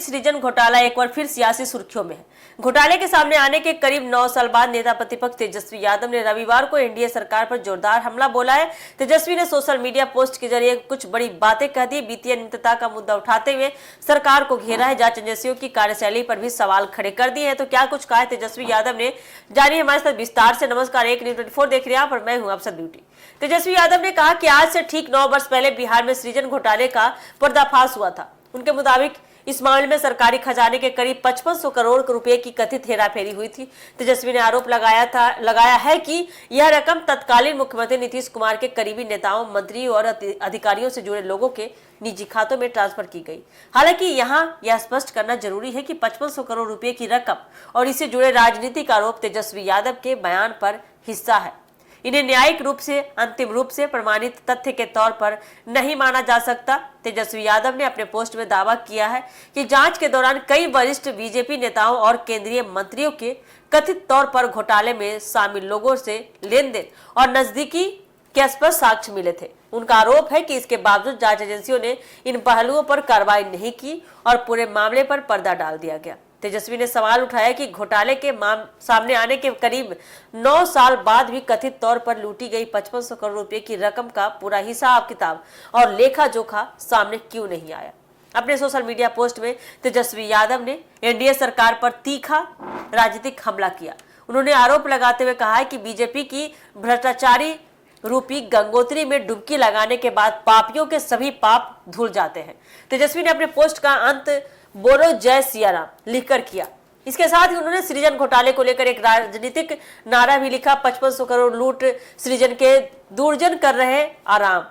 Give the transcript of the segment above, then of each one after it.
सृजन घोटाला एक बार फिर सियासी सुर्खियों में है। घोटाले के सामने आने के करीब 9 साल बाद नेता प्रतिपक्ष तेजस्वी यादव ने रविवार को एनडीए सरकार पर जोरदार हमला बोला है। तेजस्वी ने सोशल मीडिया पोस्ट के जरिए कुछ बड़ी बातें कह दी। वित्तीय अनियमितता का मुद्दा उठाते हुए सरकार को घेरा है। जांच एजेंसियों की कार्यशैली पर भी सवाल खड़े कर दिए हैं। तो क्या कुछ कहा है तेजस्वी यादव ने, जानिए हमारे साथ विस्तार से। नमस्कार, एक न्यूज़ 24 देख रहे हैं आप और मैं हूं अफसर ब्यूटी। तेजस्वी यादव ने कहा कि आज से ठीक 9 वर्ष पहले बिहार में सृजन घोटाले का पर्दाफाश हुआ था। उनके मुताबिक इस मामले में सरकारी खजाने के करीब 5500 करोड़ रुपए की कथित हेराफेरी हुई थी। तेजस्वी ने आरोप लगाया है कि यह रकम तत्कालीन मुख्यमंत्री नीतीश कुमार के करीबी नेताओं, मंत्रियों और अधिकारियों से जुड़े लोगों के निजी खातों में ट्रांसफर की गई। हालांकि यहाँ यह स्पष्ट करना जरूरी है कि 5500 करोड़ रुपए की रकम और इससे जुड़े राजनीतिक आरोप तेजस्वी यादव के बयान पर हिस्सा है। इन्हें न्यायिक रूप से अंतिम रूप से प्रमाणित तथ्य के तौर पर नहीं माना जा सकता। तेजस्वी यादव ने अपने पोस्ट में दावा किया है कि जांच के दौरान कई वरिष्ठ बीजेपी नेताओं और केंद्रीय मंत्रियों के कथित तौर पर घोटाले में शामिल लोगों से लेन देन और नजदीकी के स्पष्ट साक्ष्य मिले थे। उनका आरोप है कि इसके बावजूद जांच एजेंसियों ने इन पहलुओं पर कार्रवाई नहीं की और पूरे मामले पर पर्दा डाल दिया गया। तेजस्वी ने सवाल उठाया कि घोटाले के सामने आने के करीब 9 साल बाद भी कथित तौर पर लूटी गई 5500 करोड़ रुपए की रकम का पूरा हिसाब किताब और लेखा जोखा सामने क्यों नहीं आया। अपने सोशल मीडिया पोस्ट में तेजस्वी यादव ने एनडीए सरकार पर तीखा राजनीतिक हमला किया। उन्होंने आरोप लगाते हुए कहा है कि बीजेपी की भ्रष्टाचारी रूपी गंगोत्री में डुबकी लगाने के बाद पापियों के सभी पाप धुल जाते हैं। तेजस्वी ने अपने पोस्ट का अंत बोलो जय सिया राम लिखकर किया। इसके साथ ही उन्होंने सृजन घोटाले को लेकर एक राजनीतिक नारा भी लिखा। 5500 करोड़ लूट सृजन के दुर्जन कर रहे आराम।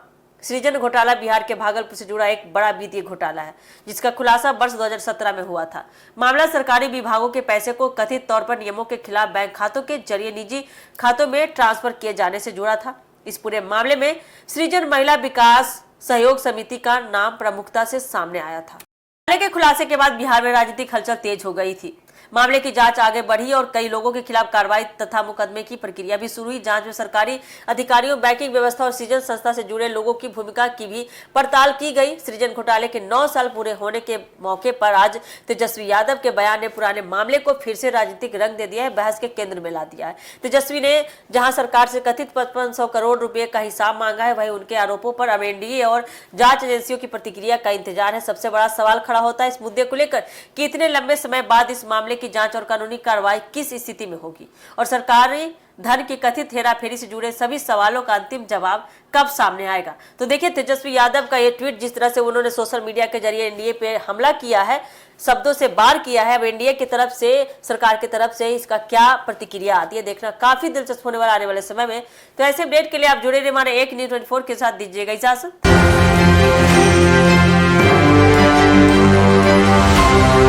सृजन घोटाला बिहार के भागलपुर से जुड़ा एक बड़ा वित्तीय घोटाला है, जिसका खुलासा वर्ष 2017 में हुआ था। मामला सरकारी विभागों के पैसे को कथित तौर पर नियमों के खिलाफ बैंक खातों के जरिए निजी खातों में ट्रांसफर किए जाने से जुड़ा था। इस पूरे मामले में सृजन महिला विकास सहयोग समिति का नाम प्रमुखता से सामने आया था। मामले के खुलासे के बाद बिहार में राजनीतिक हलचल तेज हो गई थी। मामले की जांच आगे बढ़ी और कई लोगों के खिलाफ कार्रवाई तथा मुकदमे की प्रक्रिया भी शुरू हुई। जांच में सरकारी अधिकारियों, बैंकिंग व्यवस्था और सृजन संस्था से जुड़े लोगों की भूमिका की भी पड़ताल की गई। सृजन घोटाले के 9 साल पूरे होने के मौके पर आज तेजस्वी यादव के बयान ने पुराने मामले को फिर से राजनीतिक रंग दे दिया है, बहस के केंद्र में ला दिया है। तेजस्वी ने जहां सरकार से कथित 5500 करोड़ रुपए का हिसाब मांगा है, वहीं उनके आरोपों पर अब एनडीए और जांच एजेंसियों की प्रतिक्रिया का इंतजार है। सबसे बड़ा सवाल खड़ा होता है इस मुद्दे को लेकर कि इतने लंबे समय बाद इस मामले की जांच और कानूनी कार्रवाई किस स्थिति में होगी और सरकारी धन की कथित हेराफेरी से जुड़े सभी सवालों का अंतिम जवाब कब सामने आएगा। तो देखिए तेजस्वी यादव का ये ट्वीट, जिस तरह से उन्होंने सोशल मीडिया के जरिए एनडीए पे हमला किया है, शब्दों से वार किया है। अब एनडीए की तरफ से, सरकार की तरफ से इसका क्या प्रतिक्रिया आती है, देखना काफी दिलचस्प होने वाला आने वाले समय में। तो ऐसे अपडेट के लिए आप जुड़े रहिए हमारे एक न्यूज़ 24 के साथ। दीजिएगा इजाजत।